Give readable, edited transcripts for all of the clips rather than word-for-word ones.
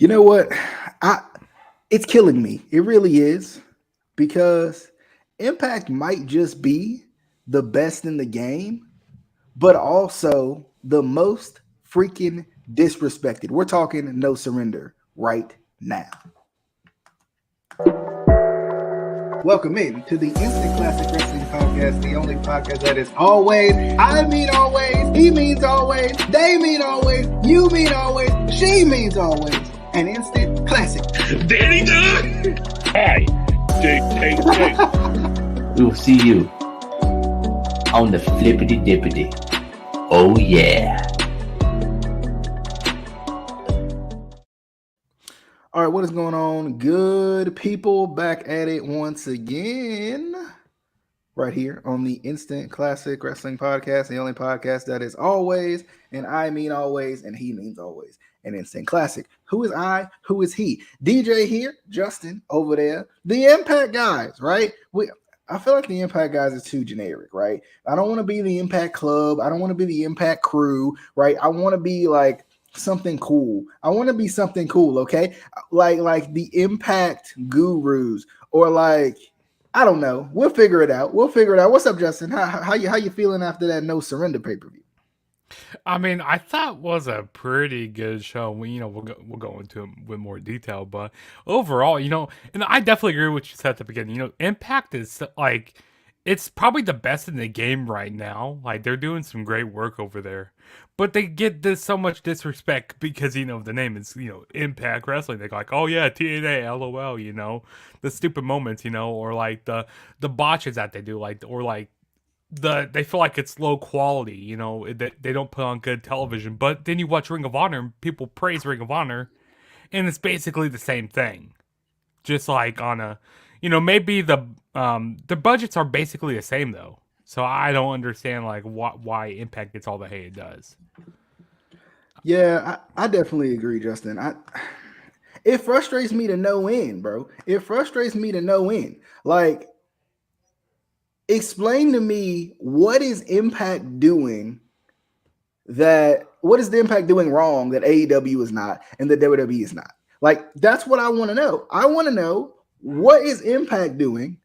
You know what? I it's killing me. It really is because Impact might just be the best in the game, but also the most freaking disrespected. We're talking no surrender right now. Welcome in to the Instant Classic Wrestling Podcast, the only podcast that is always, I mean always, he means always, they mean always, you mean always, she means always, an instant classic. Danny Dunn! Hi, Jake. We will see you on the flippity dippity. Oh yeah. All right, what is going on, good people? Back at it once again, right here on the Instant Classic Wrestling Podcast, the only podcast that is always, and I mean always, and he means always, an instant classic. Who is I? Who is he? DJ here, Justin over there, the Impact guys, right? I feel like the Impact guys is too generic, right? I don't want to be the Impact Club. I don't want to be the Impact Crew, right? I want to be like something cool. I want to be something cool, okay? Like the Impact Gurus, or like, I don't know. We'll figure it out. What's up, Justin? How you feeling after that No Surrender pay-per-view? I mean, I thought was a pretty good show. We'll go into it with more detail, but overall, and I definitely agree with what you said at the beginning. Impact is like, it's probably the best in the game right now. Like, they're doing some great work over there, but they get this so much disrespect because the name is Impact Wrestling. They're like, oh yeah, TNA, LOL. The stupid moments, or like the botches that they do, they feel like it's low quality, they don't put on good television. But then you watch Ring of Honor and people praise Ring of Honor, and it's basically the same thing. Just like on a, maybe the budgets are basically the same though. So I don't understand like why Impact gets all the hate it does. Yeah, I definitely agree, Justin. It frustrates me to no end, bro. It frustrates me to no end. Like, explain to me, what is Impact doing what is the Impact doing wrong that AEW is not and the WWE is not? Like, that's what I want to know. I want to know, what is Impact doing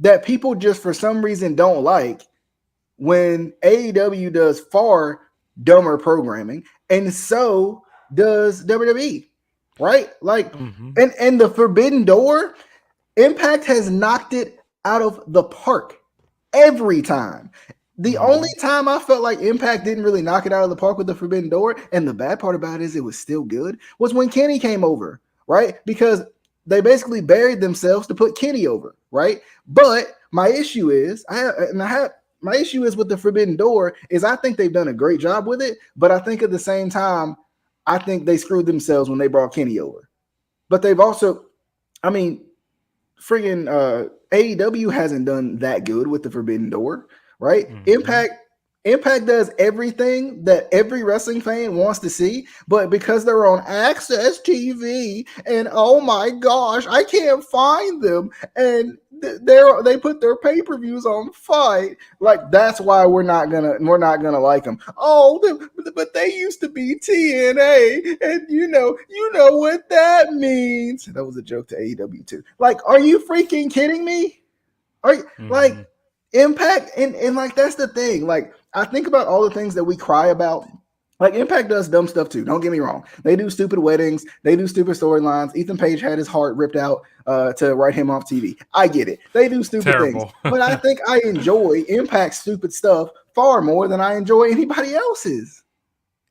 that people just for some reason don't like when AEW does far dumber programming, and so does WWE, right? Like, and the Forbidden Door, Impact has knocked it out of the park every time. The only time I felt like Impact didn't really knock it out of the park with the Forbidden Door, and the bad part about it is it was still good, was when Kenny came over, right? Because they basically buried themselves to put Kenny over, right? But my issue is, my issue is with the Forbidden Door is I think they've done a great job with it, but I think at the same time, I think they screwed themselves when they brought Kenny over. But they've also, I mean, friggin' AEW hasn't done that good with the Forbidden Door, right? Impact does everything that every wrestling fan wants to see, but because they're on Access TV, and oh my gosh, I can't find them, and they put their pay-per-views on Fight, like, that's why we're not gonna like them. Oh, but they used to be TNA, and you know what that means. That was a joke to AEW too. Like, are you freaking kidding me? Are you like Impact? And like, that's the thing. Like, I think about all the things that we cry about. Like, Impact does dumb stuff too. Don't get me wrong. They do stupid weddings. They do stupid storylines. Ethan Page had his heart ripped out to write him off TV. I get it. They do stupid things. But I think I enjoy Impact's stupid stuff far more than I enjoy anybody else's.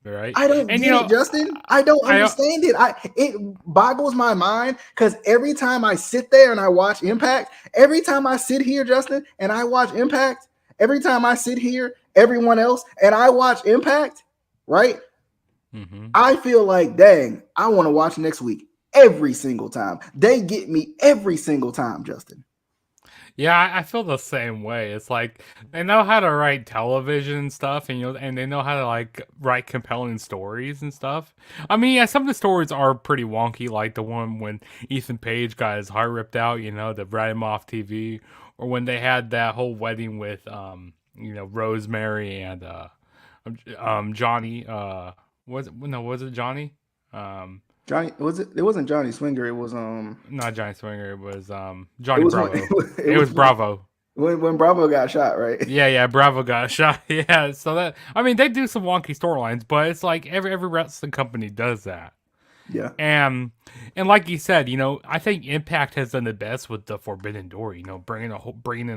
Right. I don't get it, Justin. I don't understand it. It boggles my mind, because every time I sit there and I watch Impact, every time I sit here, Justin, and I watch Impact, every time I sit here, everyone else, and I watch Impact, right? I feel like, dang, I want to watch next week every single time. They get me every single time, Justin. Yeah, I feel the same way. It's like they know how to write television and stuff, and they know how to like write compelling stories and stuff. I mean, yeah, some of the stories are pretty wonky, like the one when Ethan Page got his heart ripped out, to write him off TV, or when they had that whole wedding with Rosemary and Johnny. Was it Johnny? Johnny was it? It wasn't Johnny Swinger. Not Johnny Swinger. It was It Johnny was when Bravo. it It was was Bravo. when Bravo got shot, right? Yeah, yeah, Bravo got shot. Yeah, so that I mean they do some wonky storylines, but it's like every wrestling company does that. Yeah. And like you said, I think Impact has done the best with the Forbidden Door. Bringing in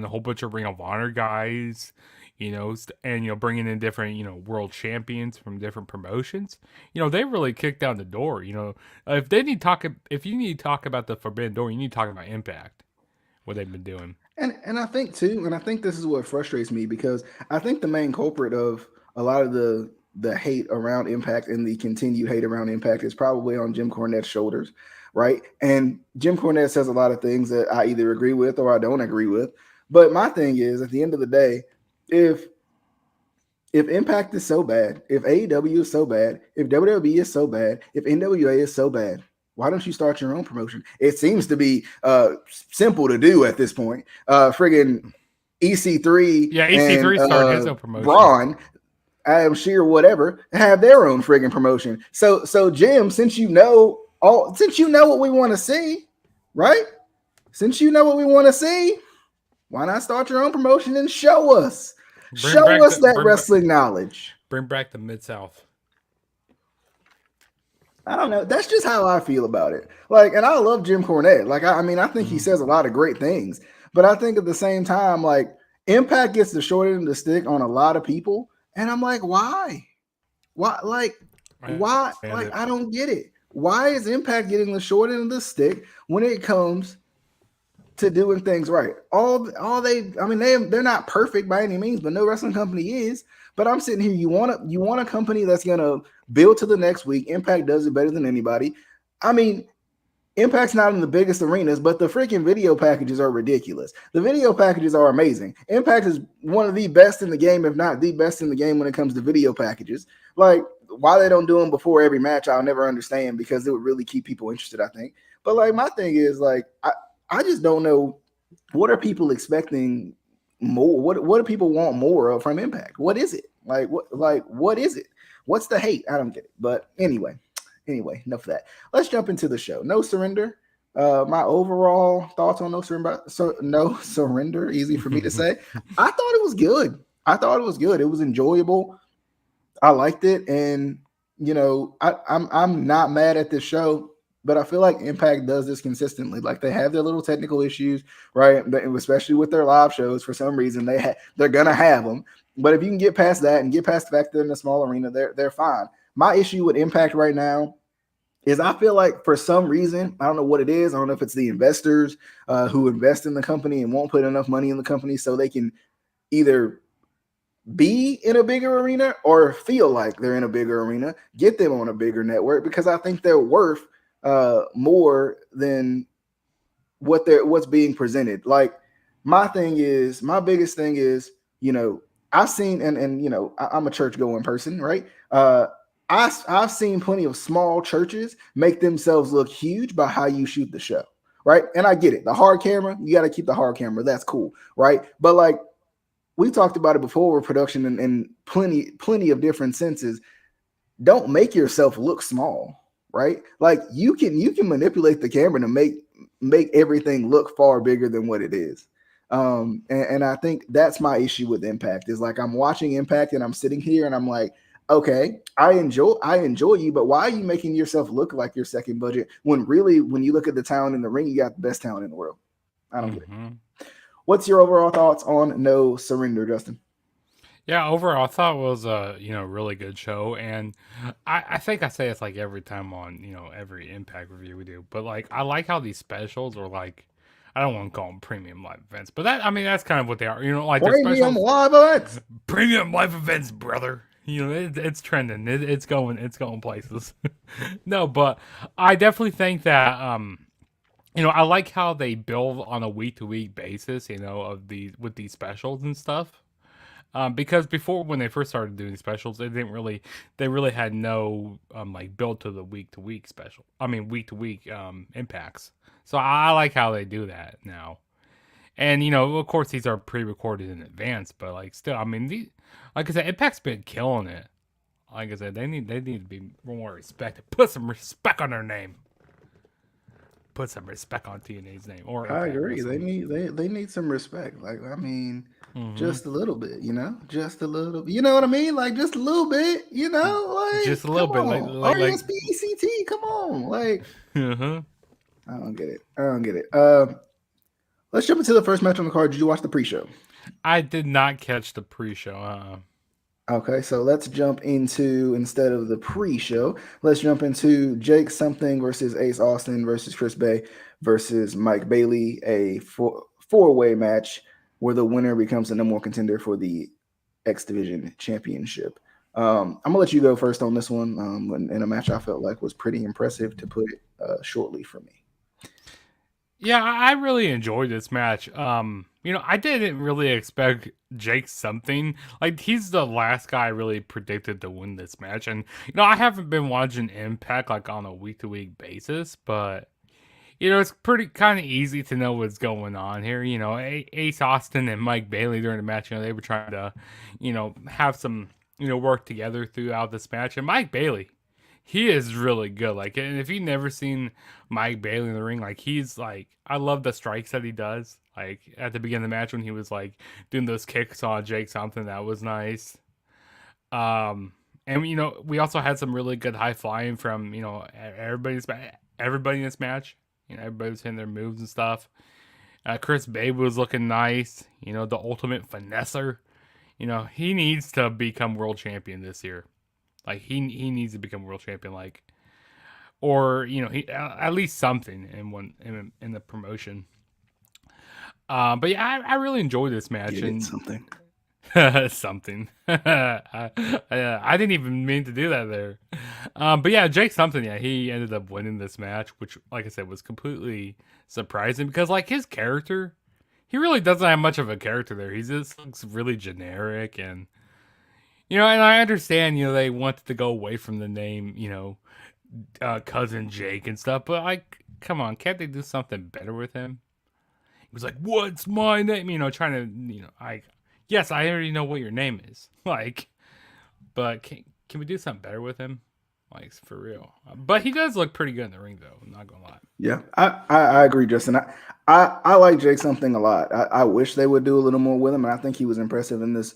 a whole bunch of Ring of Honor guys, and bringing in different world champions from different promotions. They really kicked down the door. If you need to talk about the Forbidden Door, you need to talk about Impact, what they've been doing. And I think too, and I think this is what frustrates me because I think the main culprit of a lot of the hate around Impact and the continued hate around Impact is probably on Jim Cornette's shoulders, right? And Jim Cornette says a lot of things that I either agree with or I don't agree with. But my thing is, at the end of the day, if Impact is so bad, if AEW is so bad, if WWE is so bad, if NWA is so bad, why don't you start your own promotion? It seems to be simple to do at this point. Friggin' EC3 Yeah, and EC3 started his own promotion. Braun, Adam Shear, whatever, have their own friggin' promotion. So Jim, since you know what we want to see, right? Since you know what we want to see, why not start your own promotion and show us? Show us that wrestling knowledge. Bring back the Mid-South. I don't know. That's just how I feel about it. Like, and I love Jim Cornette. Like, I mean, I think he says a lot of great things, but I think at the same time, like, Impact gets the short end of the stick on a lot of people, and I'm like, why? Why? Like, why? Like, I don't get it. Why is Impact getting the short end of the stick when it comes to doing things right? They're not perfect by any means, but no wrestling company is. But I'm sitting here. You want a company that's gonna build to the next week. Impact does it better than anybody. I mean, Impact's not in the biggest arenas, but the freaking video packages are ridiculous. The video packages are amazing. Impact is one of the best in the game, if not the best in the game when it comes to video packages. Like, why they don't do them before every match, I'll never understand, because it would really keep people interested, I think. But like, my thing is, like, I just don't know, what are people expecting more? What do people want more of from Impact? What is it? What is it? What's the hate? I don't get it. But anyway, enough of that. Let's jump into the show. No Surrender. My overall thoughts on No Surrender, easy for me to say. I thought it was good. It was enjoyable. I liked it, and I'm not mad at this show, but I feel like Impact does this consistently. Like, they have their little technical issues, right? Especially with their live shows, for some reason they're gonna have them. But if you can get past that and get past the fact that they're in a small arena, they're fine. My issue with Impact right now is I feel like for some reason, I don't know what it is. I don't know if it's the investors who invest in the company and won't put enough money in the company so they can either be in a bigger arena or feel like they're in a bigger arena, get them on a bigger network, because I think they're worth more than what's being presented. Like, my biggest thing is, I've seen, and I'm a church going person, right? I've seen plenty of small churches make themselves look huge by how you shoot the show, right? And I get it. The hard camera, you got to keep the hard camera. That's cool, right? But like, we talked about it before with production and plenty of different senses. Don't make yourself look small, right? Like, you can manipulate the camera to make everything look far bigger than what it is. And I think that's my issue with Impact, is like, I'm watching Impact and I'm sitting here and I'm like, okay, I enjoy you, but why are you making yourself look like you're second budget when really, when you look at the talent in the ring, you got the best talent in the world? I don't get it. What's your overall thoughts on No Surrender, Justin? Yeah, overall, I thought it was a really good show, and I think I say it's like every time on every Impact review we do, but like, I like how these specials are like, I don't want to call them premium live events, but that's kind of what they are. Like, premium live events, premium live events, brother. It's trending. It's going places. No, but I definitely think that I like how they build on a week to week basis. With these specials and stuff. Because before, when they first started doing specials, they really had no like build to the week to week special. I mean, week to week impacts. So I like how they do that now. And of course, these are pre-recorded in advance, but like, still, I mean, like I said, Impact's been killing it Like I said, they need to be more respected. Put some respect on their name. Put some respect on TNA's name or I Impact agree. Wrestling. They need some respect. Like I mean, Mm-hmm. just a little bit, just a little. You know what I mean? Like just a little bit. Just a Like little come bit, on, RESPECT. Come on, like uh-huh. I don't get it. I don't get it. Let's jump into the first match on the card. Did you watch the pre-show? I did not catch the pre-show. Okay, so let's jump into instead of the pre-show, let's jump into Jake Something versus Ace Austin versus Chris Bay versus Mike Bailey, a four-way match where the winner becomes the number one contender for the X Division Championship. I'm gonna let you go first on this one. In a match I felt like was pretty impressive, to put it shortly for me. Yeah, I really enjoyed this match. I didn't really expect Jake Something. Like, he's the last guy I really predicted to win this match. And, I haven't been watching Impact, like, on a week-to-week basis, but, it's pretty kind of easy to know what's going on here. Ace Austin and Mike Bailey during the match, they were trying to, have some, work together throughout this match. And Mike Bailey, he is really good. Like, and if you've never seen Mike Bailey in the ring, like, he's like, I love the strikes that he does. Like, at the beginning of the match when he was like doing those kicks on Jake Something, that was nice. And we also had some really good high flying from everybody in this match. Everybody was hitting their moves and stuff. Chris Bay was looking nice. The ultimate finesser. He needs to become world champion this year. Like, he needs to become world champion, like, or he at least something in the promotion. But yeah, I really enjoyed this match and something. something. I didn't even mean to do that there. But yeah, Jake Something, yeah, he ended up winning this match, which, like I said, was completely surprising because, like, his character, he really doesn't have much of a character there. He just looks really generic and. And I understand, they wanted to go away from the name, Cousin Jake and stuff, but, like, come on, can't they do something better with him? He was like, what's my name? Trying to, yes, I already know what your name is. Like, but can we do something better with him? Like, for real. But he does look pretty good in the ring, though. I'm not going to lie. Yeah, I agree, Justin. I like Jake Something a lot. I wish they would do a little more with him, and I think he was impressive in this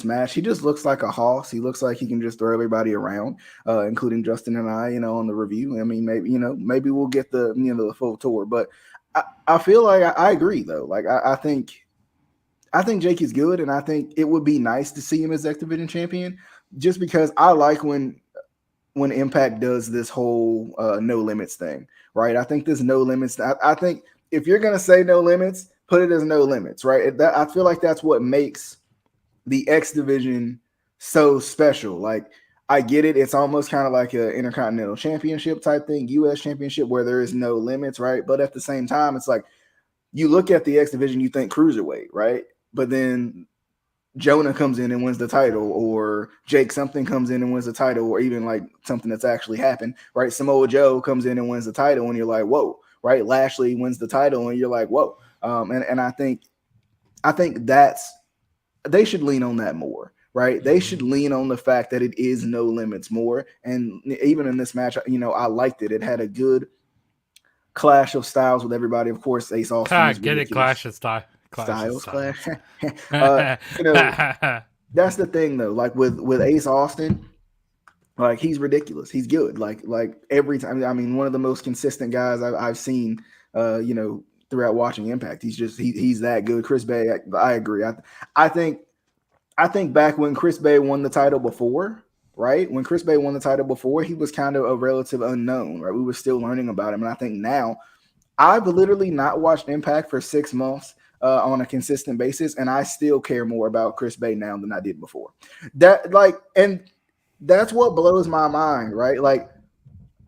match. He just looks like a hoss. He looks like he can just throw everybody around, including Justin and I, on the review. I mean, maybe we'll get the full tour, but I feel like I agree though. Like I think Jake is good, and I think it would be nice to see him as X Division champion, just because I like when Impact does this whole no limits thing, right? I think this no limits. I think if you're gonna say no limits, put it as no limits, right? I feel like that's what makes the X Division so special. Like, I get it. It's almost kind of like an Intercontinental Championship type thing, U.S. Championship, where there is no limits, right? But at the same time, it's like you look at the X Division, you think cruiserweight, right? But then Jonah comes in and wins the title, or Jake Something comes in and wins the title, or even like something that's actually happened, right? Samoa Joe comes in and wins the title, and you're like, whoa, right? Lashley wins the title, and you're like, whoa. And I think that's, they should lean on that more, right? They should lean on the fact that it is no limits more. And even in this match, I liked it. It had a good clash of styles with everybody. Of course, Ace Austin is get it, clash of styles. Clash. That's the thing though. Like with Ace Austin, like, he's ridiculous. He's good. Like every time. I mean, one of the most consistent guys I've seen. Throughout watching Impact, he's that good. Chris Bay, I agree. I think back when Chris Bay won the title before, right? When Chris Bay won the title before, he was kind of a relative unknown, right? We were still learning about him, and I think now, I've literally not watched Impact for 6 months on a consistent basis, and I still care more about Chris Bay now than I did before. And that's what blows my mind, right? Like,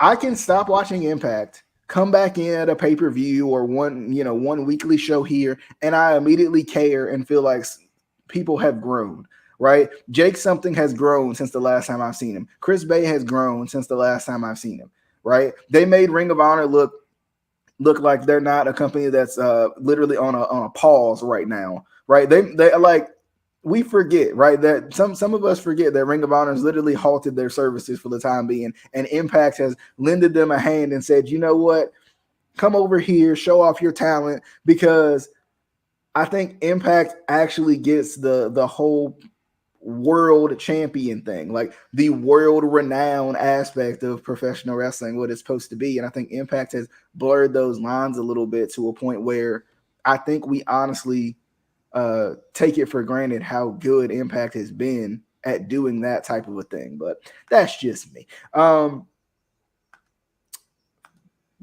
I can stop watching Impact, come back in at a pay-per-view or one weekly show here, and I immediately care and feel like people have grown, right? Jake Something has grown since the last time I've seen him. Chris Bay has grown since the last time I've seen him, right? They made Ring of Honor look like they're not a company that's literally on a pause right now, right? They like, we forget, right, that some of us forget that Ring of Honor has literally halted their services for the time being, and Impact has lended them a hand and said, you know what, come over here, show off your talent, because I think Impact actually gets the whole world champion thing, like the world renowned aspect of professional wrestling, what it's supposed to be. And I think Impact has blurred those lines a little bit to a point where I think we honestly take it for granted how good Impact has been at doing that type of a thing. But that's just me.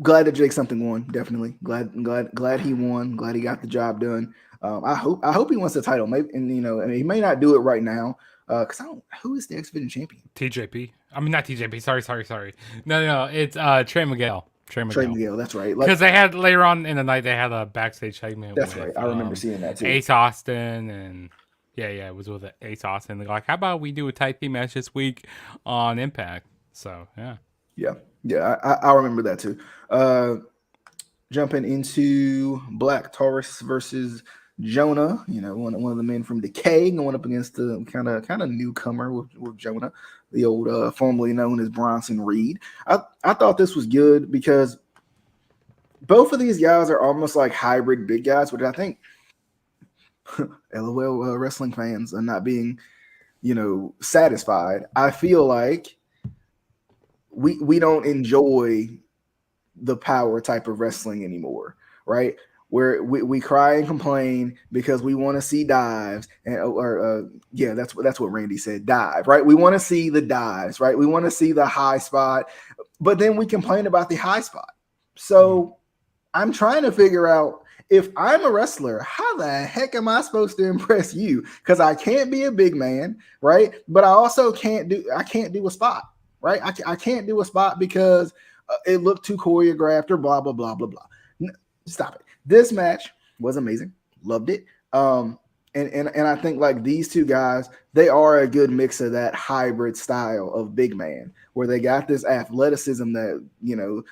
Glad that Jake something won. Definitely glad he won. Glad he got the job done. I hope he wants the title. Maybe, and he may not do it right now. Because I don't. Who is the X Division champion? TJP. I mean, not TJP. Sorry. No. It's Trey Miguel. Trey Miguel. That's right. Because they had later on in the night, they had a backstage segment. That's right. I remember seeing that too. Ace Austin and it was with Ace Austin. They're like, how about we do a tag team match this week on Impact? So yeah. I remember that too. Jumping into Black Taurus versus Jonah, one of the men from Decay, going up against the kind of newcomer with Jonah, the old formerly known as Bronson Reed. I thought this was good because both of these guys are almost like hybrid big guys, which I think, LOL, wrestling fans are not being, satisfied. I feel like we don't enjoy the power type of wrestling anymore, right? Where we cry and complain because we want to see dives, and that's what Randy said, dive, right? We want to see the dives, right? We want to see the high spot, but then we complain about the high spot. So I'm trying to figure out, if I'm a wrestler, how the heck am I supposed to impress you? Because I can't be a big man, right? But I also can't do a spot, right? I can't do a spot because it looked too choreographed or blah, blah, blah, blah, blah. Stop it. This match was amazing. Loved it. And I think like these two guys, they are a good mix of that hybrid style of big man, where they got this athleticism that,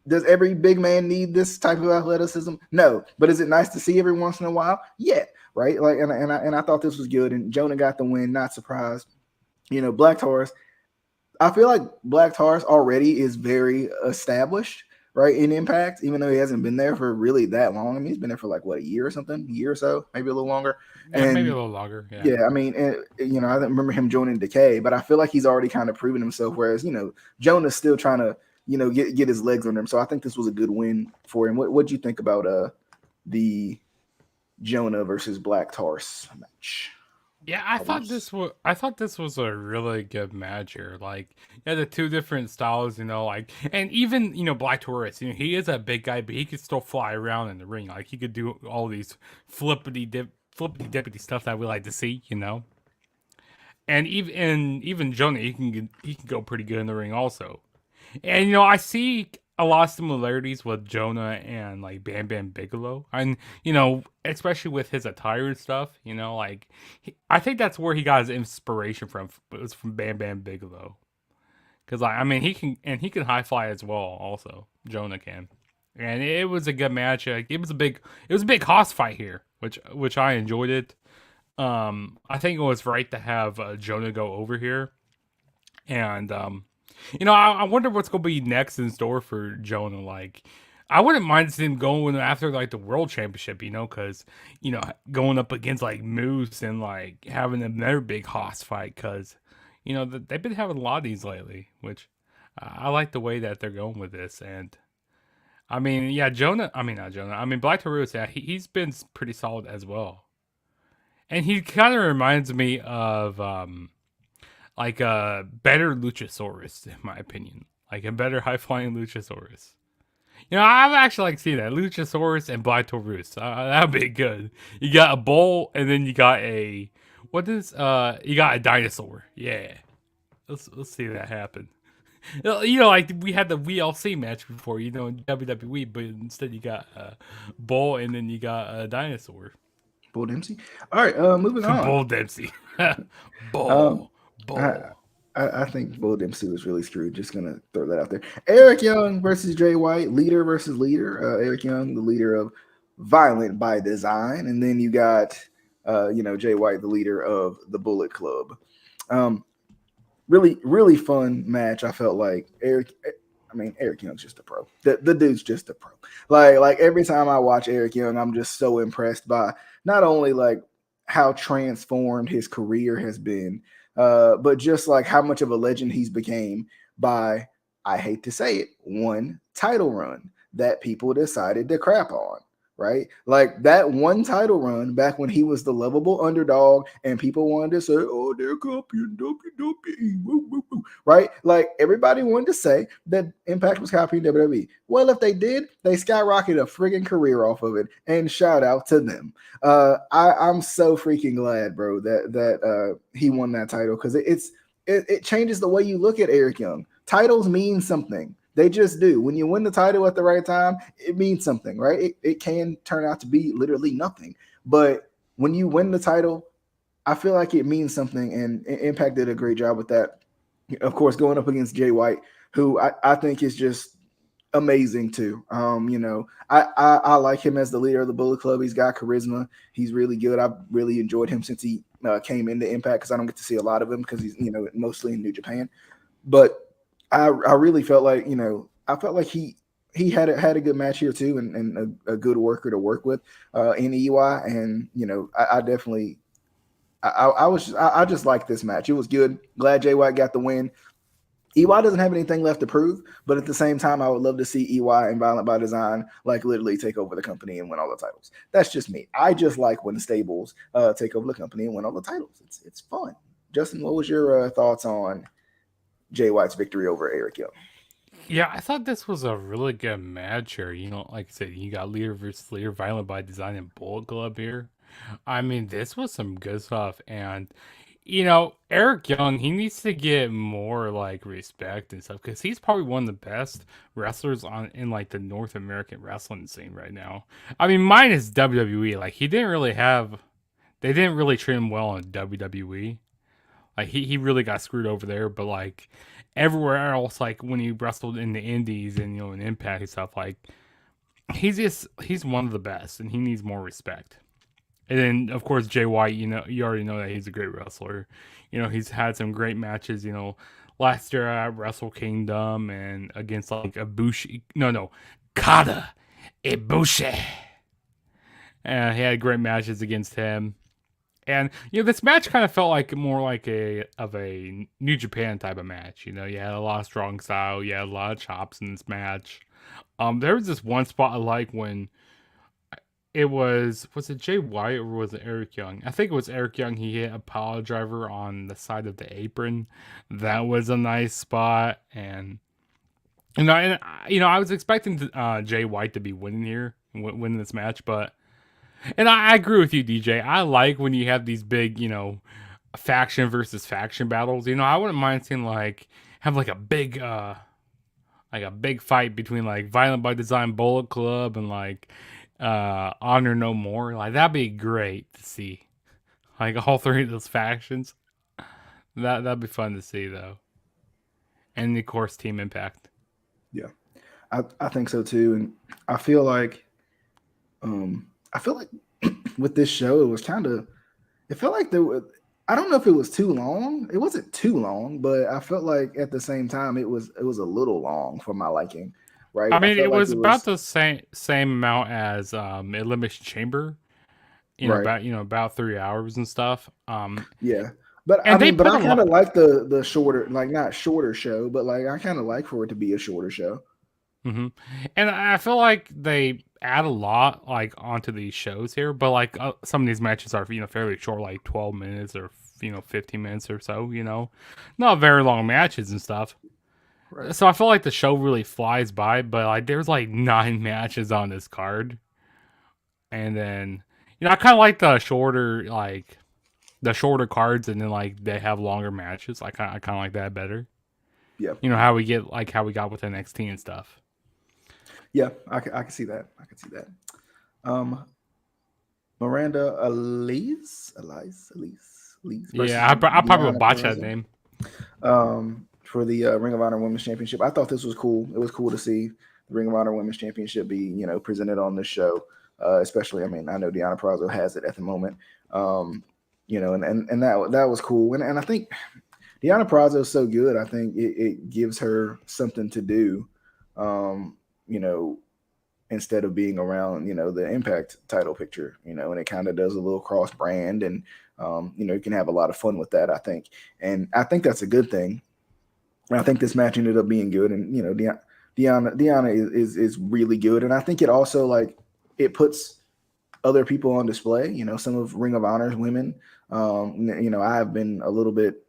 does every big man need this type of athleticism? No. But is it nice to see every once in a while? Yeah. Right. Like, and I thought this was good. And Jonah got the win. Not surprised. Black Taurus, I feel like Black Taurus already is very established, right, in Impact, even though he hasn't been there for really that long. I mean, he's been there for like, what, a year or so, maybe a little longer. Yeah, maybe a little longer. Yeah, I mean, I don't remember him joining Decay, but I feel like he's already kind of proven himself, whereas, Jonah's still trying to, get his legs on him. So I think this was a good win for him. What'd you think about the Jonah versus Black Taurus match? Yeah, I thought this was a really good match here. Like, the two different styles, and even Black Taurus, he is a big guy, but he could still fly around in the ring. Like, he could do all these flippity dippity stuff that we like to see, And even Jonah, he can go pretty good in the ring also. And I see a lot of similarities with Jonah and like Bam Bam Bigelow, and especially with his attire and stuff. I think that's where he got his inspiration from. It was from Bam Bam Bigelow, because he can high fly as well. Also, Jonah can, and it was a good match. It was a big hoss fight here, which I enjoyed it. I think it was right to have Jonah go over here, and I wonder what's going to be next in store for Jonah. Like, I wouldn't mind seeing him going after like the world championship, because going up against like Moose and like having another big hoss fight, because they've been having a lot of these lately, which I like the way that they're going with this. And Black Taurus, he's been pretty solid as well, and he kind of reminds me of like a better Luchasaurus, in my opinion. Like a better high-flying Luchasaurus. I've actually like seen that. Luchasaurus and Black Taurus. That'd be good. You got a bull, and then you got you got a dinosaur. Yeah. Let's see that happen. Like we had the WLC match before, in WWE, but instead you got a bull, and then you got a dinosaur. Bull Dempsey? All right, moving on. Bull Dempsey. Bull. I think Bull Dempsey was really screwed. Just gonna throw that out there. Eric Young versus Jay White, leader versus leader. Eric Young, the leader of Violent by Design, and then you got Jay White, the leader of the Bullet Club. Um, really, really fun match. I felt like Eric Young's just a pro. The dude's just a pro. Like every time I watch Eric Young, I'm just so impressed by not only like how transformed his career has been, but just like how much of a legend he's became by, I hate to say it, one title run that people decided to crap on. Right, like that one title run back when he was the lovable underdog, and people wanted to say, "Oh, they're copying WWE." Right, like everybody wanted to say that Impact was copying WWE. Well, if they did, they skyrocketed a friggin' career off of it, and shout out to them. I'm so freaking glad, bro, that he won that title, because it changes the way you look at Eric Young. Titles mean something. They just do. When you win the title at the right time, it means something, right? It can turn out to be literally nothing. But when you win the title, I feel like it means something, and Impact did a great job with that. Of course, going up against Jay White, who I think is just amazing too. I like him as the leader of the Bullet Club. He's got charisma. He's really good. I've really enjoyed him since he came into Impact, because I don't get to see a lot of him because he's mostly in New Japan. But I really felt like he had a good match here too, and a good worker to work with in EY, and I definitely I just like this match. It was good. Glad Jay White got the win. EY doesn't have anything left to prove, but at the same time, I would love to see EY and Violent by Design like literally take over the company and win all the titles. That's just me. I just like when stables take over the company and win all the titles. It's fun. Justin, what was your thoughts on Jay White's victory over Eric Young? Yeah, I thought this was a really good match here. Like I said, you got leader versus leader, Violent by Design, and Bullet Club here. I mean, this was some good stuff, and Eric Young, he needs to get more like respect and stuff, because he's probably one of the best wrestlers in like the North American wrestling scene right now. I mean, minus WWE, like they didn't really treat him well in WWE. Like he really got screwed over there, but like everywhere else, like when he wrestled in the Indies and in Impact and stuff, like he's one of the best, and he needs more respect. And then of course Jay White, you already know that he's a great wrestler. He's had some great matches. Last year at Wrestle Kingdom and against like Ibushi, no, Kata Ibushi, and he had great matches against him. And this match kind of felt like more like a New Japan type of match. You had a lot of strong style, you had a lot of chops in this match. There was this one spot I like when it was it Jay White or was it Eric Young? I think it was Eric Young. He hit a power driver on the side of the apron. That was a nice spot, and I was expecting Jay White to be winning here, winning this match, but. And I agree with you, DJ. I like when you have these big, faction versus faction battles. I wouldn't mind seeing have like a big fight between like Violent by Design, Bullet Club, and like Honor No More. Like that'd be great to see. Like all three of those factions. That'd be fun to see though. And of course, Team Impact. Yeah, I think so too, and I feel like with this show, it felt like I don't know if it was too long. It wasn't too long, but I felt like at the same time it was a little long for my liking. Right. I mean, it was about the same amount as Elimination Chamber. Right. About 3 hours and stuff. Yeah. But I kind of like the shorter, like not shorter show, but like I kind of like for it to be a shorter show. Mm-hmm. And I feel like they add a lot like onto these shows here, but like some of these matches are fairly short, like 12 minutes or 15 minutes or so. Not very long matches and stuff. Right. So I feel like the show really flies by, but like there's like 9 matches on this card, and then I kind of like the shorter cards, and then like they have longer matches. I kind of like that better. Yeah. How we got with NXT and stuff. Yeah, I can see that. Miranda Elise. Yeah, I probably would botch that name. For the Ring of Honor Women's Championship, I thought this was cool. It was cool to see the Ring of Honor Women's Championship be presented on this show. Especially, I mean, I know Deanna Prazo has it at the moment. And that was cool. And I think Deanna Prazo is so good. I think it gives her something to do. Um, you know, instead of being around, the Impact title picture, and it kind of does a little cross brand, and you can have a lot of fun with that, I think. And I think that's a good thing. And I think this match ended up being good, and Deanna is really good, and I think it also like it puts other people on display. Some of Ring of Honor's women. I have been a little bit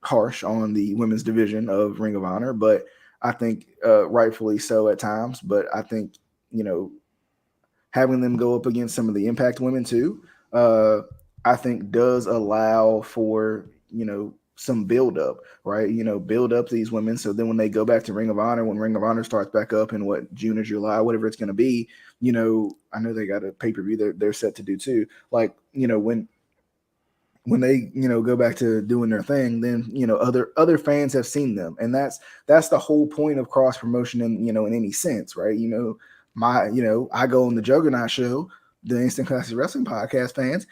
harsh on the women's division of Ring of Honor, but I think rightfully so at times. But I think you know having them go up against some of the Impact women too, I think does allow for some build up, right? Build up these women so then when they go back to Ring of Honor, when Ring of Honor starts back up in what June or July, whatever it's going to be, I know they got a pay per view they're set to do too. Like when they go back to doing their thing, then other fans have seen them, and that's the whole point of cross promotion in any sense, right? I go on the Juggernaut show, the Instant Classic Wrestling podcast fans,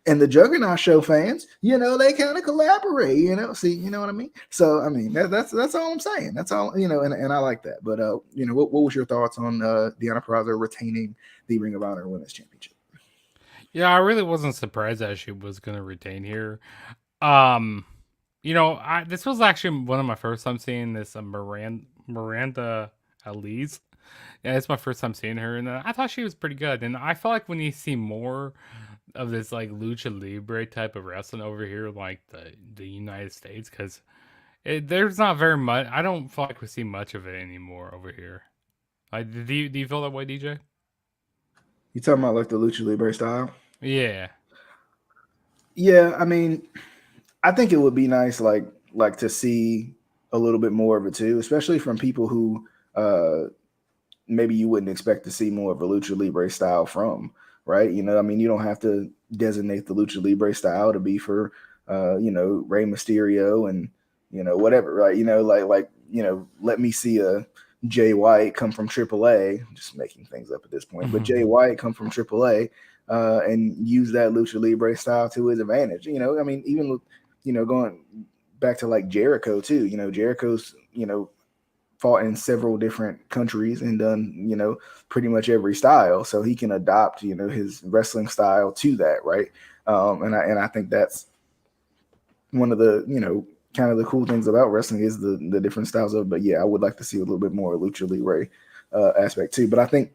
and the Juggernaut show fans, they kind of collaborate, see, you know what I mean? So I mean that's all I'm saying. That's all, and I like that. But what was your thoughts on Deanna Purrazzo retaining the Ring of Honor Women's Championship? Yeah, I really wasn't surprised that she was gonna retain here. This was actually one of my first time seeing this Miranda Elise. Yeah, it's my first time seeing her, and I thought she was pretty good. And I feel like when you see more of this like lucha libre type of wrestling over here, like the United States, because there's not very much. I don't feel like we see much of it anymore over here. Like, do you feel that way, DJ? You talking about like the lucha libre style? Yeah. Yeah, I mean, I think it would be nice, like to see a little bit more of it too, especially from people who maybe you wouldn't expect to see more of a lucha libre style from, right? I mean, you don't have to designate the lucha libre style to be for Rey Mysterio and whatever, right? Let me see a Jay White come from AAA, just making things up at this point, but Jay White come from AAA and use that lucha libre style to his advantage. I mean, even going back to like Jericho too. Jericho's fought in several different countries and done pretty much every style, so he can adopt his wrestling style to that, right? And I think that's one of the kind of the cool things about wrestling is the different styles of. But yeah, I would like to see a little bit more lucha libre aspect too. But I think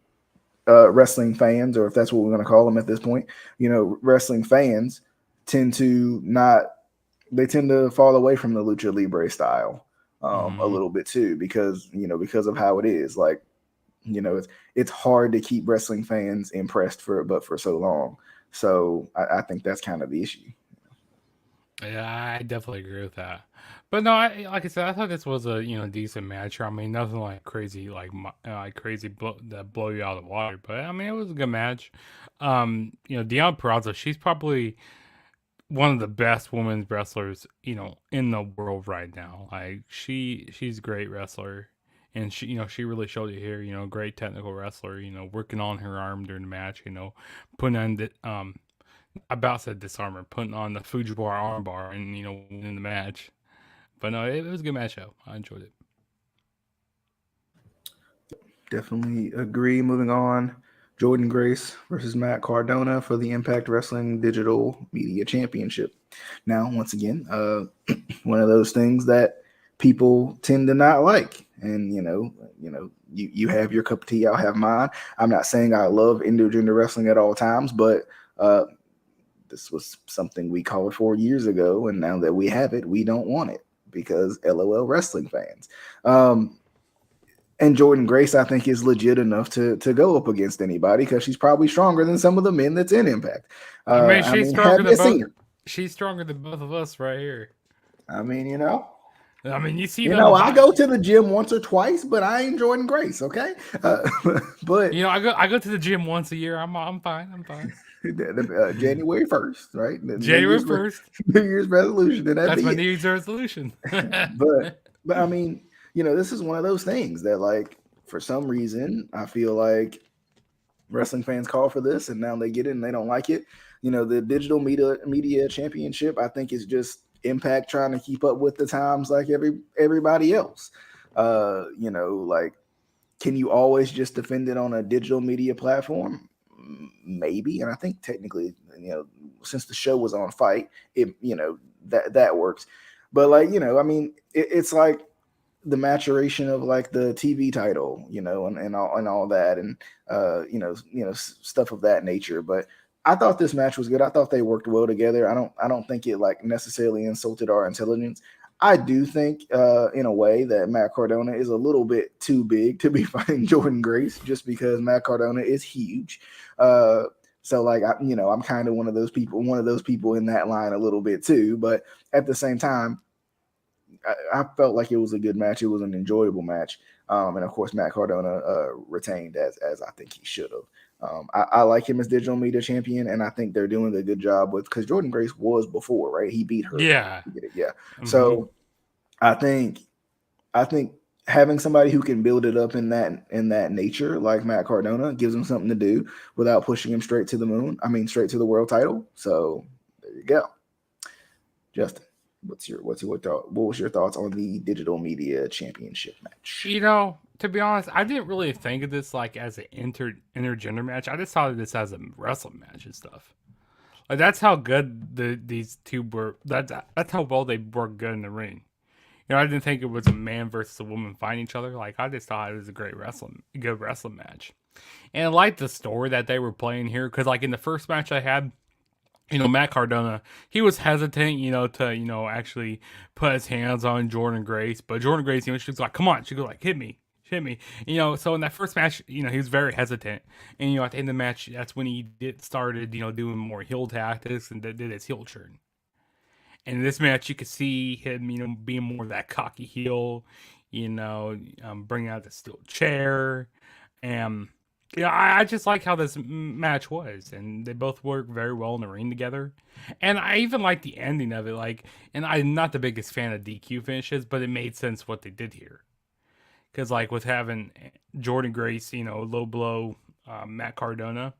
wrestling fans, or if that's what we're going to call them at this point, wrestling fans tend to fall away from the lucha libre style a little bit too, because of how it is. Like, it's hard to keep wrestling fans impressed for so long. So I think that's kind of the issue. Yeah, I definitely agree with that. But no, like I said, I thought this was a decent match. I mean, nothing like crazy, that blow you out of the water. But I mean, it was a good match. Deanna Purrazzo, she's probably one of the best women's wrestlers in the world right now. Like she's a great wrestler, and she really showed it here. Great technical wrestler. Working on her arm during the match. Putting on the about said disarmer, putting on the Fujiwara armbar, and winning the match. But no, it was a good match show. I enjoyed it. Definitely agree. Moving on, Jordan Grace versus Matt Cardona for the Impact Wrestling Digital Media Championship. Now, once again, one of those things that people tend to not like, and you have your cup of tea, I'll have mine. I'm not saying I love intergender wrestling at all times, but this was something we called for years ago, and now that we have it, we don't want it because LOL wrestling fans. And Jordan Grace, I think, is legit enough to go up against anybody because she's probably stronger than some of the men that's in Impact. She's stronger than both. She's stronger than both of us right here. I mean, you see, I go to the gym once or twice, but I ain't Jordan Grace, okay? But I go to the gym once a year. I'm fine. I'm fine. January 1st, right? January 1st. New Year's resolution. That's my New Year's resolution. but I mean, this is one of those things that, like, for some reason, I feel like, wrestling fans call for this, and now they get it and they don't like it. The digital media championship, I think, is just Impact trying to keep up with the times like everybody else. Like, can you always just defend it on a digital media platform? Maybe. And I think technically, since the show was on Fight, that works. But it's like the maturation of like the TV title, and all that, and stuff of that nature. But I thought this match was good. I thought they worked well together. I don't think it like necessarily insulted our intelligence. I do think, in a way, that Matt Cardona is a little bit too big to be fighting Jordan Grace, just because Matt Cardona is huge. So like, I'm kind of one of those people in that line a little bit too. But at the same time, I felt like it was a good match. It was an enjoyable match. And of course, Matt Cardona retained as I think he should have. I like him as digital media champion, and I think they're doing a good job because Jordan Grace was before, right? He beat her. Yeah. Yeah. Mm-hmm. So I think having somebody who can build it up in that nature, like Matt Cardona, gives him something to do without pushing him straight to the moon. I mean, straight to the world title. So there you go. Justin, what was your thoughts on the digital media championship match? To be honest, I didn't really think of this like as an intergender match. I just thought of this as a wrestling match and stuff. Like, that's how good these two were. That's how well they work good in the ring. I didn't think it was a man versus a woman fighting each other. Like, I just thought it was a good wrestling match. And I liked the story that they were playing here, because like in the first match I had, Matt Cardona, he was hesitant, to, actually put his hands on Jordan Grace. But Jordan Grace, she was like, come on. She goes like, hit me. So in that first match, he was very hesitant. And, at the end of the match, that's when he started, doing more heel tactics and did his heel turn. And in this match, you could see him, being more of that cocky heel, bringing out the steel chair. And, I just like how this match was. And they both work very well in the ring together. And I even like the ending of it. Like, and I'm not the biggest fan of DQ finishes, but it made sense what they did here. Because, like, with having Jordan Grace, low blow Matt Cardona,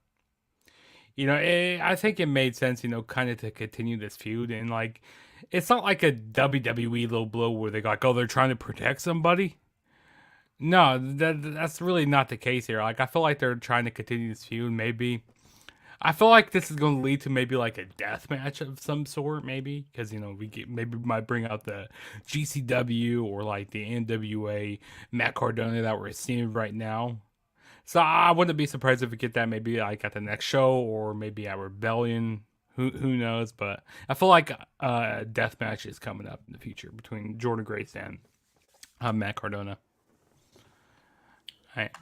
I think it made sense, kind of to continue this feud. And, like, it's not like a WWE low blow where they're like, oh, they're trying to protect somebody. No, that's really not the case here. Like, I feel like they're trying to continue this feud. Maybe I feel like this is going to lead to maybe like a death match of some sort, maybe, because we might bring out the GCW or like the NWA Matt Cardona that we're seeing right now. So I wouldn't be surprised if we get that maybe like at the next show or maybe at Rebellion. Who knows? But I feel like a death match is coming up in the future between Jordan Grace and Matt Cardona.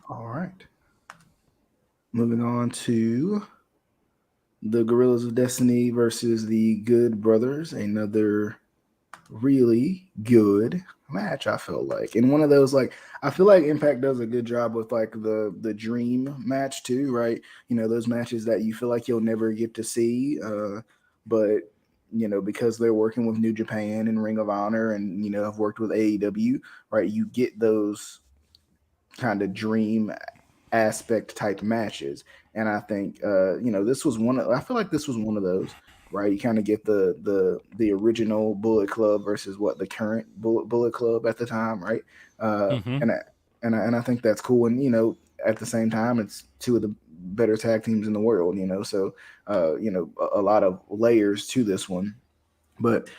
All right. Moving on to the Guerrillas of Destiny versus the Good Brothers. Another really good match, I feel like. And one of those, like, I feel like Impact does a good job with like the dream match too, right? Those matches that you feel like you'll never get to see, but because they're working with New Japan and Ring of Honor and have worked with AEW, right? You get those kind of dream aspect type matches. And I think this was I feel like this was one of those, right? You kind of get the original Bullet Club versus what the current Bullet Club at the time, right? And I think that's cool. And at the same time, it's two of the better tag teams in the world. So a lot of layers to this one. But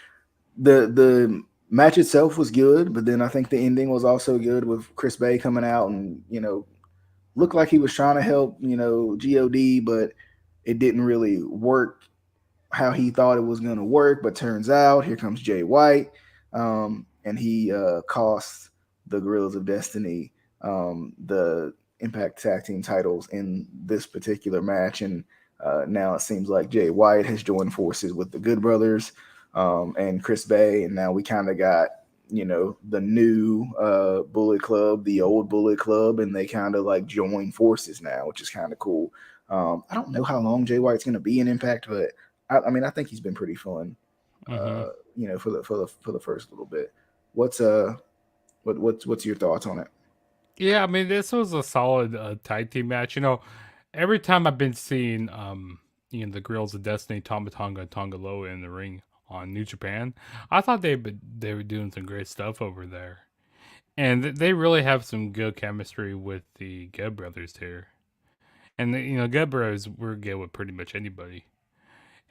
the match itself was good, but then I think the ending was also good with Chris Bay coming out and looked like he was trying to help God, but it didn't really work how he thought it was going to work. But turns out here comes Jay White, and he cost the Guerrillas of Destiny the Impact Tag Team titles in this particular match. And now it seems like Jay White has joined forces with the Good Brothers and Chris Bay, and now we kind of got the new Bullet Club, the old Bullet Club, and they kind of like join forces now, which is kind of cool. I don't know how long Jay White's going to be in Impact, but I mean, I think he's been pretty fun. For the first little bit. What's your thoughts on it? Yeah, I mean, this was a solid tag team match. every time I've been seeing the Girls of Destiny, Tama Tonga and Tonga Loa in the ring on New Japan, I thought they were doing some great stuff over there. And they really have some good chemistry with the Good brothers here. And Good brothers were good with pretty much anybody.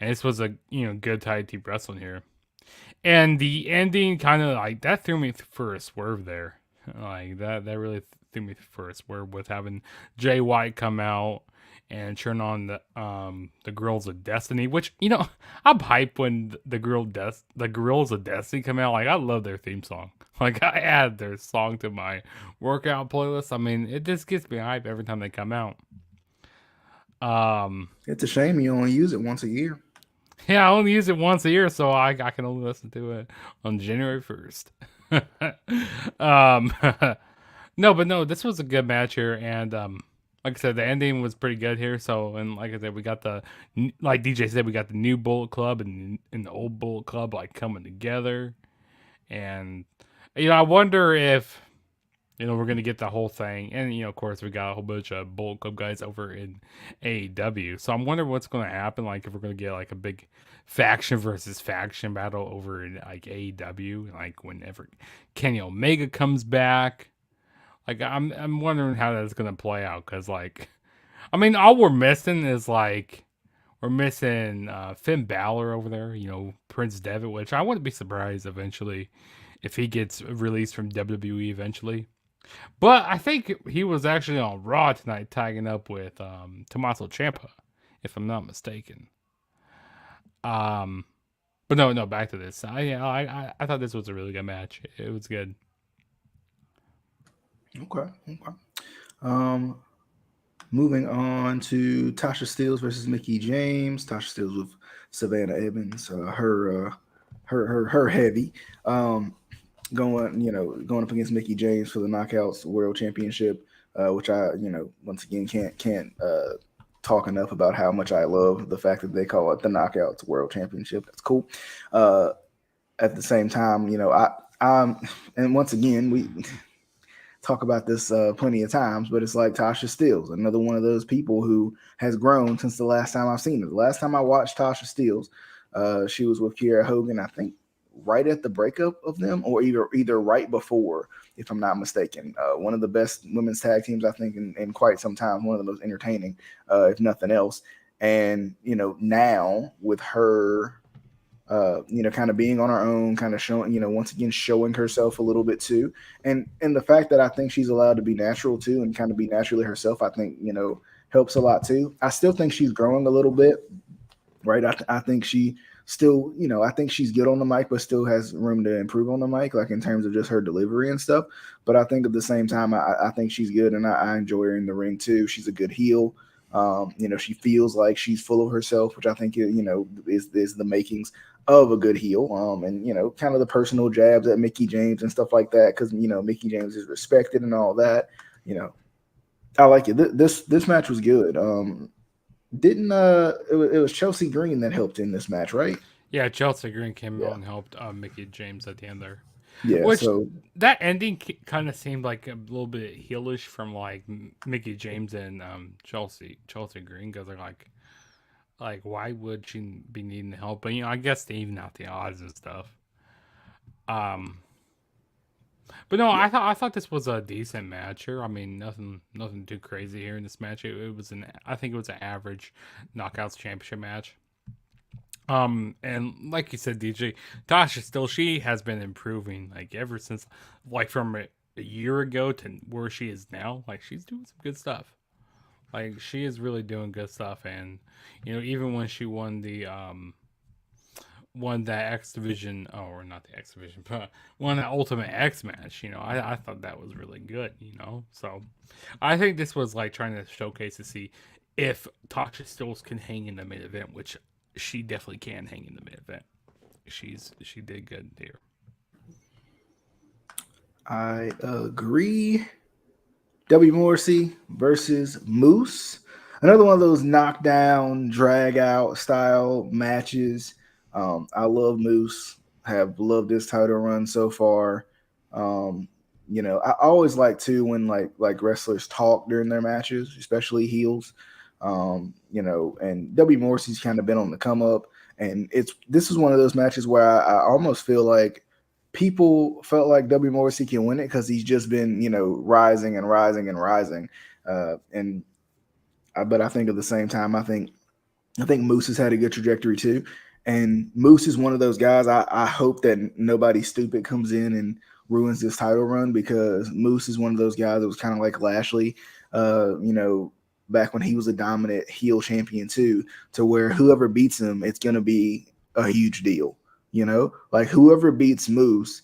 And this was a good tag team wrestling here. And the ending kind of like that threw me for a swerve there. Like that really threw me for a swerve with having Jay White come out and turn on the Girls of Destiny, which I'm hyped when the Girls of Destiny come out. Like I love their theme song. Like I add their song to my workout playlist. I mean, it just gets me hype every time they come out. It's a shame you only use it once a year. Yeah, I only use it once a year, so I can only listen to it on January 1st. um, no, but no, this was a good match here, and like I said, the ending was pretty good here. So, and like I said, we got like DJ said, we got the new Bullet Club and the old Bullet Club like coming together, and I wonder if we're gonna get the whole thing, and of course, we got a whole bunch of Bullet Club guys over in AEW. So I'm wondering what's gonna happen. Like, if we're gonna get like a big faction versus faction battle over in like AEW, like whenever Kenny Omega comes back. Like, I'm wondering how that's gonna play out. Cause like, I mean, all we're missing is like we're missing Finn Balor over there. Prince Devitt, which I wouldn't be surprised eventually if he gets released from WWE eventually. But I think he was actually on Raw tonight, tagging up with Tommaso Ciampa, if I'm not mistaken. Um, but no, back to this. I thought this was a really good match. It was good. Okay. Um, Moving on to Tasha Steelz versus Mickey James. Tasha Steelz with Savannah Evans. Her heavy. Going up against Mickey James for the Knockouts World Championship, which I once again can't talk enough about how much I love the fact that they call it the Knockouts World Championship. That's cool. At the same time, and once again we talk about this plenty of times, but it's like Tasha Steelz, another one of those people who has grown since the last time I've seen her. The last time I watched Tasha Steelz, she was with Kiera Hogan, I think right at the breakup of them, or either right before, if I'm not mistaken. One of the best women's tag teams, I think, in quite some time. One of the most entertaining, if nothing else. And now with her, kind of being on her own, kind of showing, once again showing herself a little bit too, and the fact that I think she's allowed to be natural too, and kind of be naturally herself, I think helps a lot too. I still think she's growing a little bit, right? I think she still, I think she's good on the mic, but still has room to improve on the mic, like in terms of just her delivery and stuff. But I think at the same time, I think she's good, and I enjoy her in the ring too. She's a good heel. She feels like she's full of herself, which I think is the makings of a good heel. And kind of the personal jabs at Mickey James and stuff like that, because Mickey James is respected and all that. I like it. This match was good. Didn't it was Chelsea Green that helped in this match, right? Yeah, Chelsea Green came out and helped Mickey James at the end there. Yeah. Which So that ending kind of seemed like a little bit heelish from like Mickey James and Chelsea Green, because they're like why would she be needing help? But I guess to even out the odds and stuff. But no, I thought this was a decent match here. I mean, nothing too crazy here in this match. It was I think it was an average Knockouts Championship match. And like you said, DJ, Tasha still, she has been improving like ever since, like from a year ago to where she is now. Like she's doing some good stuff. Like she is really doing good stuff, and even when she won that X Division, or not the X Division, but won that Ultimate X match, I thought that was really good, So I think this was like trying to showcase to see if Tasha Steelz can hang in the main event, which she definitely can hang in the main event. She did good there. I agree. W. Morrissey versus Moose. Another one of those knockdown, drag out style matches. I love Moose. Have loved this title run so far. I always like too when like wrestlers talk during their matches, especially heels. And W Morrissey's kind of been on the come up, and this is one of those matches where I almost feel like people felt like W Morrissey can win it because he's just been rising and rising and rising, but I think at the same time I think Moose has had a good trajectory too. And Moose is one of those guys. I hope that nobody stupid comes in and ruins this title run, because Moose is one of those guys that was kind of like Lashley, back when he was a dominant heel champion too, to where whoever beats him, it's going to be a huge deal. Like whoever beats Moose,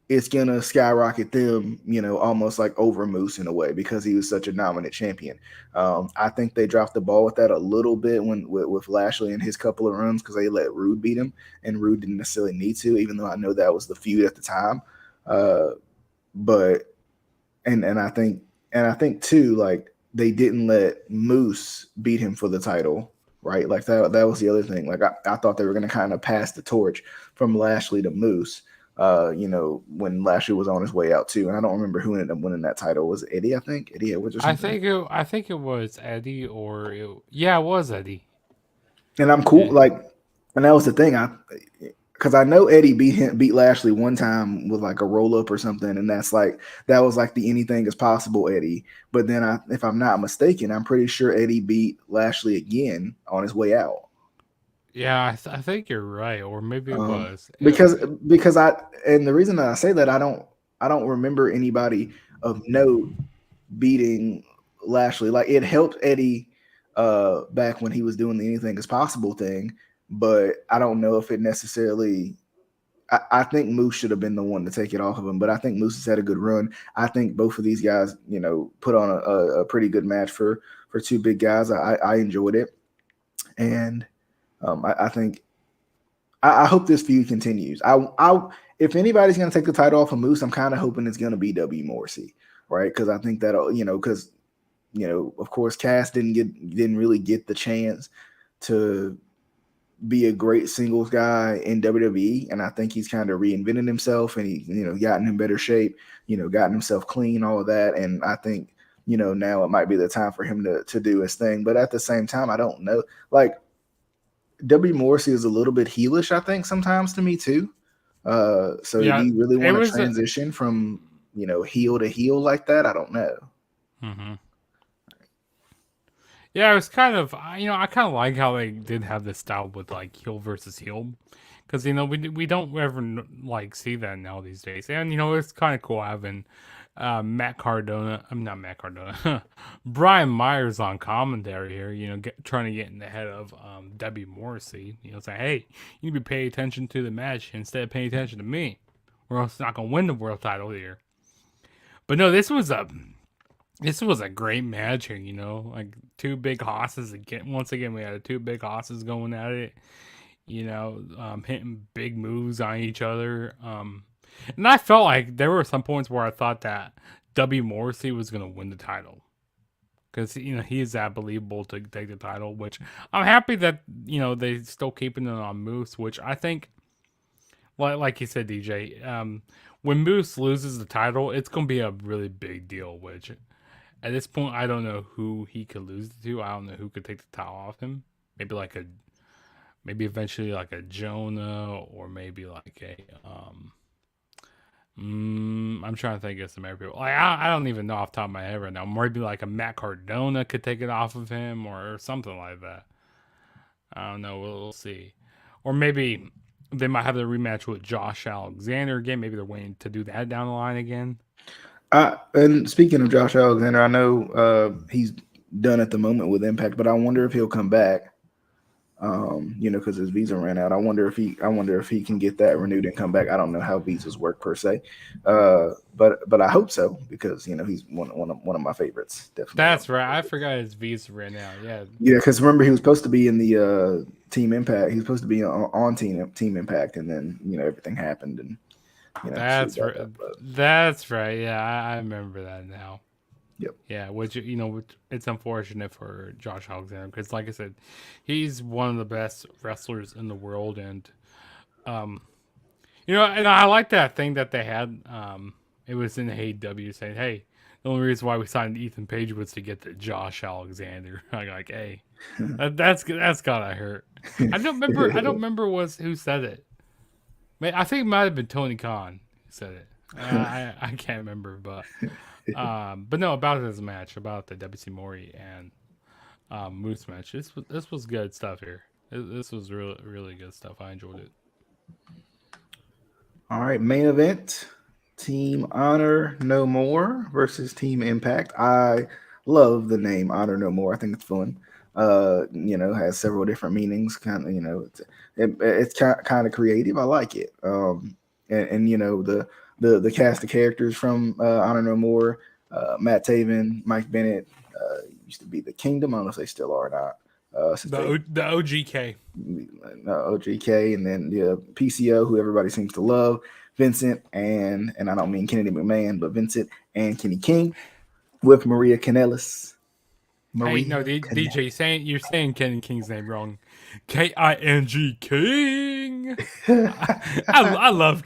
it's gonna skyrocket them, almost like over Moose in a way, because he was such a dominant champion. I think they dropped the ball with that a little bit with Lashley and his couple of runs, because they let Rude beat him, and Rude didn't necessarily need to, even though I know that was the feud at the time. But and I think too, like they didn't let Moose beat him for the title, right? Like that was the other thing. Like I thought they were gonna kind of pass the torch from Lashley to Moose. When Lashley was on his way out too, and I don't remember who ended up winning that title. Was it Eddie? I think Eddie Edwards or something. I think it was Eddie, it was Eddie. And I'm Yeah. cool, like, and that was the thing. Because I know Eddie beat Lashley one time with like a roll up or something, and that was like the anything is possible Eddie. But then if I'm not mistaken, I'm pretty sure Eddie beat Lashley again on his way out. Yeah, I think you're right, or maybe it was. Because and the reason that I say that, I don't remember anybody of note beating Lashley. Like it helped Eddie back when he was doing the anything is possible thing, but I don't know if it necessarily. I think Moose should have been the one to take it off of him, but I think Moose has had a good run. I think both of these guys, put on a pretty good match for two big guys. I enjoyed it, and I think I hope this feud continues. If anybody's going to take the title off of Moose, I'm kind of hoping it's going to be W Morrissey, right? Because I think that'll, because of course, Cass didn't really get the chance to be a great singles guy in WWE, and I think he's kind of reinvented himself, and he gotten in better shape, gotten himself clean, all of that, and I think now it might be the time for him to do his thing. But at the same time, I don't know, like. W. Morrissey is a little bit heelish, I think, sometimes to me too. So Yeah, do you really want to was transition from heel to heel like that? I don't know. Mm-hmm. Yeah, it was kind of I kind of like how they did have this style with like heel versus heel, because we don't ever like see that now these days, and it's kind of cool having Matt Cardona. I'm not Matt Cardona. Brian Myers on commentary here. Trying to get in the head of W Morrissey. Saying, hey, you need to be paying attention to the match instead of paying attention to me, or else not gonna win the world title here. But no, this was a great match here. Like two big hosses again. Once again, we had two big hosses going at it. Hitting big moves on each other. And I felt like there were some points where I thought that W Morrissey was going to win the title, because he is that believable to take the title. Which I'm happy that they still keeping it on Moose. Which I think, like you said, DJ, when Moose loses the title, it's going to be a really big deal. Which at this point, I don't know who he could lose it to. I don't know who could take the title off him. Maybe eventually like a Jonah, or maybe like a I'm trying to think of some other people. Like I don't even know off the top of my head right now. Maybe like a Matt Cardona could take it off of him, or something like that. I don't know. We'll see. Or maybe they might have the rematch with Josh Alexander again. Maybe they're waiting to do that down the line again. And speaking of Josh Alexander, I know he's done at the moment with Impact, but I wonder if he'll come back. Because his visa ran out. I wonder if he can get that renewed and come back. I don't know how visas work per se, but I hope so, because he's one of my favorites. Definitely. That's right. I forgot his visa ran out. Yeah. Yeah, because remember, he was supposed to be in the Team Impact. He was supposed to be on Team Impact, and then everything happened, and that's right. That's right. Yeah, I remember that now. Yep. Yeah, which it's unfortunate for Josh Alexander, because, like I said, he's one of the best wrestlers in the world, and and I like that thing that they had. It was in AEW saying, "Hey, The only reason why we signed Ethan Page was to get the Josh Alexander. I'm like, hey, that's gotta hurt. I don't remember. I don't remember who said it. I think it might have been Tony Khan who said it. I can't remember, but no, about this match, about the WC Mori and Moose match. This was good stuff here. This was really good stuff. I enjoyed it. All right, main event. Team Honor No More versus Team Impact. I love the name Honor No More. I think it's fun. Has several different meanings. Kind of, it's kind of creative. I like it. And the cast of characters from Honor No More, Matt Taven, Mike Bennett, used to be the Kingdom. I don't know if they still are or not. The OGK. OGK, and then the PCO, who everybody seems to love, Vincent and I don't mean Kennedy McMahon, but Vincent and Kenny King with Maria Kanellis. DJ, you're saying Kenny King's name wrong. King King. I love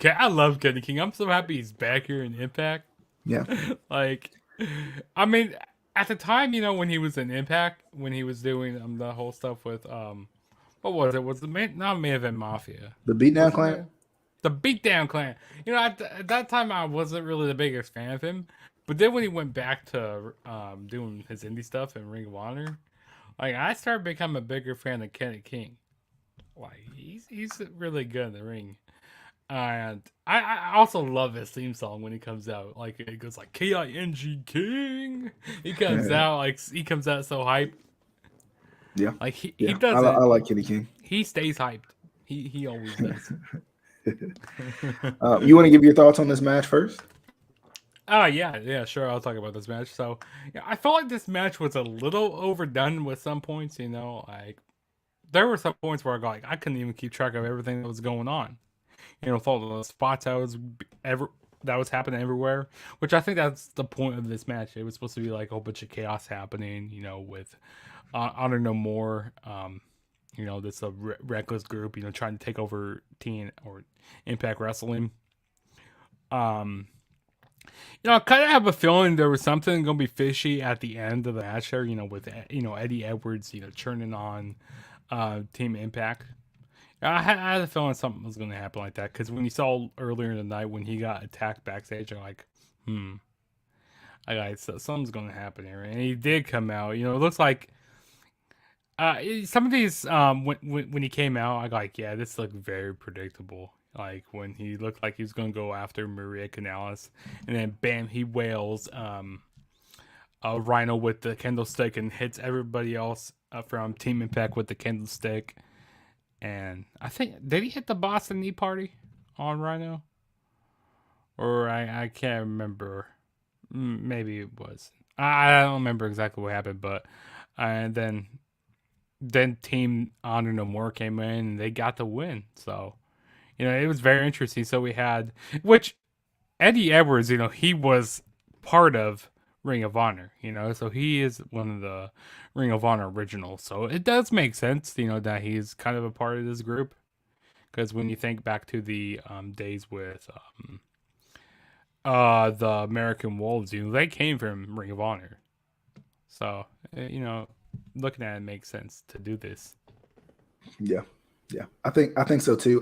Kenny King. I'm so happy he's back here in Impact. Yeah. I mean, at the time, when he was in Impact, when he was doing the whole stuff with what was it? Was the not Main Event Mafia? The Beatdown Clan? The Beatdown Clan. At that time, I wasn't really the biggest fan of him. But then when he went back to doing his indie stuff in Ring of Honor, I started becoming a bigger fan of Kenny King. He's really good in the ring. And I also love his theme song when he comes out. It goes like King King. He comes out so hyped. Yeah. He doesn't. I like Kenny King. He stays hyped. He always does. You want to give your thoughts on this match first? Yeah, sure. I'll talk about this match. So, I felt like this match was a little overdone with some points. There were some points where I couldn't even keep track of everything that was going on. With all the spots that was happening everywhere, which I think that's the point of this match. It was supposed to be like a whole bunch of chaos happening, with Honor No More, this reckless group, trying to take over Teen or Impact Wrestling. I kind of have a feeling there was something going to be fishy at the end of the match there, with, Eddie Edwards, churning on Team Impact. I had a feeling something was going to happen like that, because when you saw earlier in the night when he got attacked backstage, I'm like, so something's going to happen here. And he did come out. It looks like some of these, when he came out, I like, yeah, this looked very predictable. When he looked like he was going to go after Maria Kanellis, and then bam, he wails Rhino with the candlestick and hits everybody else from Team Impact with the candlestick. And I think, did he hit the Boston Knee Party on Rhino? Or I can't remember. Maybe it was. I don't remember exactly what happened, but and then Team Honor No More came in and they got the win. So, it was very interesting. So we had, which Eddie Edwards, he was part of Ring of Honor, so he is one of the Ring of Honor originals. So it does make sense, that he's kind of a part of this group. Because when you think back to the days with the American Wolves, they came from Ring of Honor. So, looking at it makes sense to do this. Yeah. I think so too.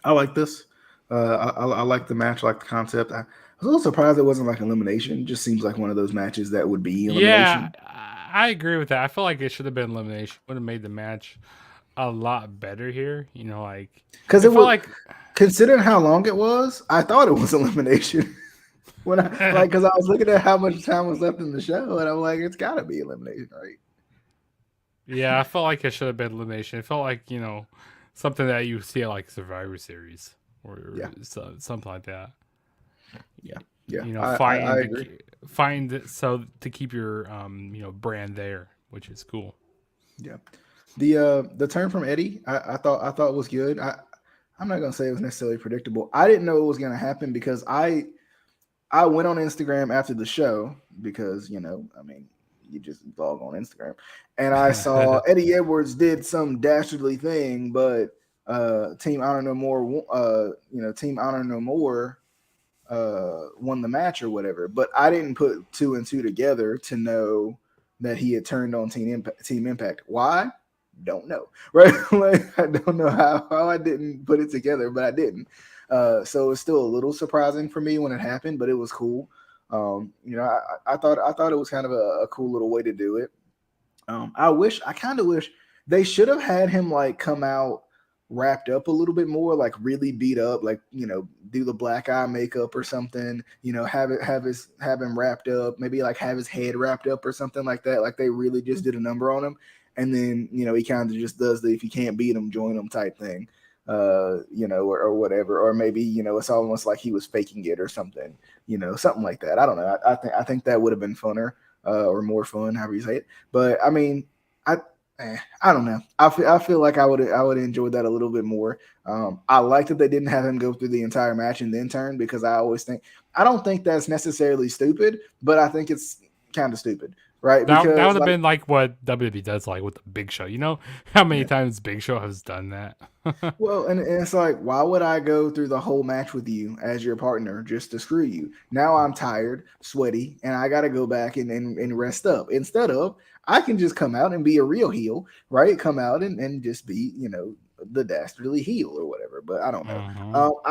I like this. I like the match, I like the concept. I was a little surprised it wasn't like Elimination. It just seems like one of those matches that would be Elimination. Yeah, I agree with that. I feel like it should have been Elimination. Would have made the match a lot better here. Because it was considering how long it was, I thought it was Elimination. Because I was looking at how much time was left in the show, and I'm like, it's got to be Elimination, right? Yeah, I felt like it should have been Elimination. It felt like something that you see at Survivor Series or something like that. Yeah. Find it so to keep your brand there, which is cool. Yeah. The turn from Eddie, I thought was good. I'm not gonna say it was necessarily predictable. I didn't know it was gonna happen because I went on Instagram after the show because you just log on Instagram, and I saw Eddie Edwards did some dastardly thing, but Team Honor No More, Team Honor No More won the match or whatever. But I didn't put two and two together to know that he had turned on Team Impact. Why? Don't know. Right? Like I don't know how I didn't put it together, but I didn't. So it's still a little surprising for me when it happened, but it was cool. I thought it was kind of a cool little way to do it. I kind of wish they should have had him like come out wrapped up a little bit more, like really beat up, like do the black eye makeup or something. Have him wrapped up, maybe like have his head wrapped up or something like that. Like they really just did a number on him, and then he kind of just does the if you can't beat him, join him type thing. Or whatever, or maybe it's almost like he was faking it or something, something like that. I don't know. I think that would have been funner, or more fun, however you say it. But I mean, I I don't know. I feel like I would enjoy that a little bit more. I like that they didn't have him go through the entire match and then turn, because I don't think that's necessarily stupid, but I think it's kind of stupid, right? That Because would have like been like what WWE does, like with the Big Show. You know how many yeah. times Big Show has done that? Well, and it's like, why would I go through the whole match with you as your partner just to screw you? Now I'm tired, sweaty, and I got to go back and rest up. Instead of, I can just come out and be a real heel, right? Come out and just be, the dastardly heel or whatever. But I don't know. Hmm.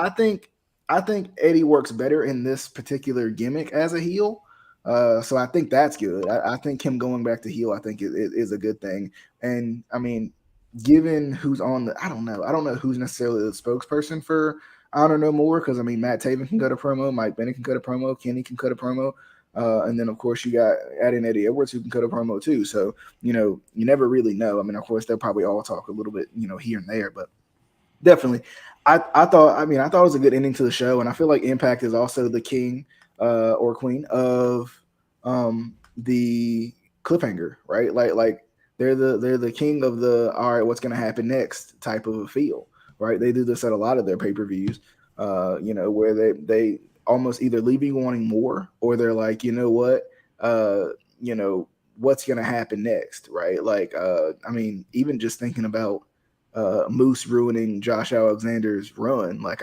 I think Eddie works better in this particular gimmick as a heel. So I think that's good. I think him going back to heel, I think it is a good thing. And I mean, given who's on the, I don't know who's necessarily the spokesperson for Honor No More, because I mean Matt Taven can cut a promo, Mike Bennett can cut a promo, Kenny can cut a promo, and then of course you got adding Eddie Edwards who can cut a promo too. So you never really know. I mean, of course they'll probably all talk a little bit here and there, but definitely, I thought it was a good ending to the show, and I feel like Impact is also the king or queen of the cliffhanger, right? Like they're the king of the all right, what's going to happen next type of a feel, right? They do this at a lot of their pay per views, where they almost either leave you wanting more, or they're like, what, uh, what's going to happen next, right? Like, I mean, even just thinking about Moose ruining Josh Alexander's run. Like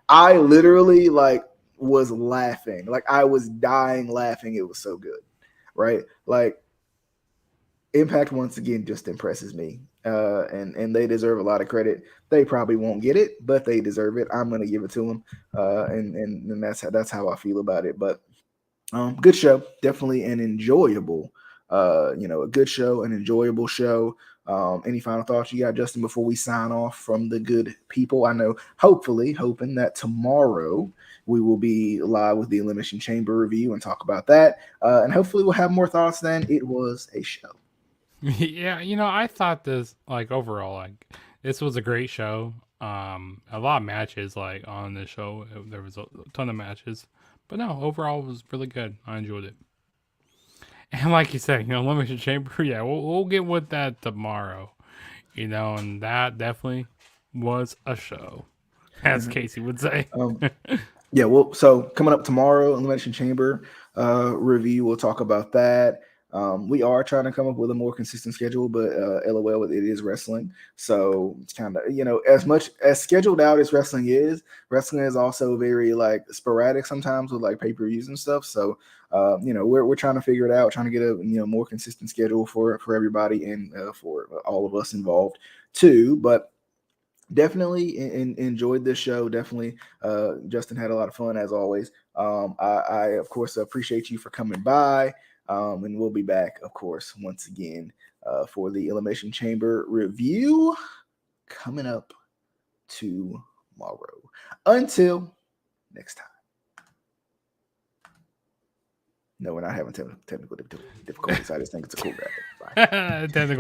I literally like was laughing. Like I was dying laughing. It was so good. Right? Like Impact once again just impresses me. And they deserve a lot of credit. They probably won't get it, but they deserve it. I'm gonna give it to them. And that's how I feel about it. But good show, definitely an enjoyable, a good show, an enjoyable show. Any final thoughts you got, Justin, before we sign off from the good people? I know, hoping that tomorrow we will be live with the Elimination Chamber review and talk about that. And hopefully we'll have more thoughts than it was a show. Yeah, I thought this, like, overall, like, this was a great show. A lot of matches, like, on this show. There was a ton of matches, but no, overall it was really good. I enjoyed it. And like you said, Elimination Chamber, yeah, we'll get with that tomorrow. And that definitely was a show, as Casey would say. Um, Yeah, well, so coming up tomorrow, Elimination Chamber review. We'll talk about that. We are trying to come up with a more consistent schedule, but LOL, it is wrestling. So it's kind of, as much as scheduled out as wrestling is also very like sporadic sometimes with like pay-per-views and stuff. So, we're trying to figure it out, trying to get a, more consistent schedule for everybody and for all of us involved too. But definitely enjoyed this show. Definitely, Justin had a lot of fun as always. I of course appreciate you for coming by, and we'll be back, of course, once again for the Elimination Chamber review coming up tomorrow. Until next time. No, we're not having technical difficulties. I just think it's a cool graphic. Bye. Technical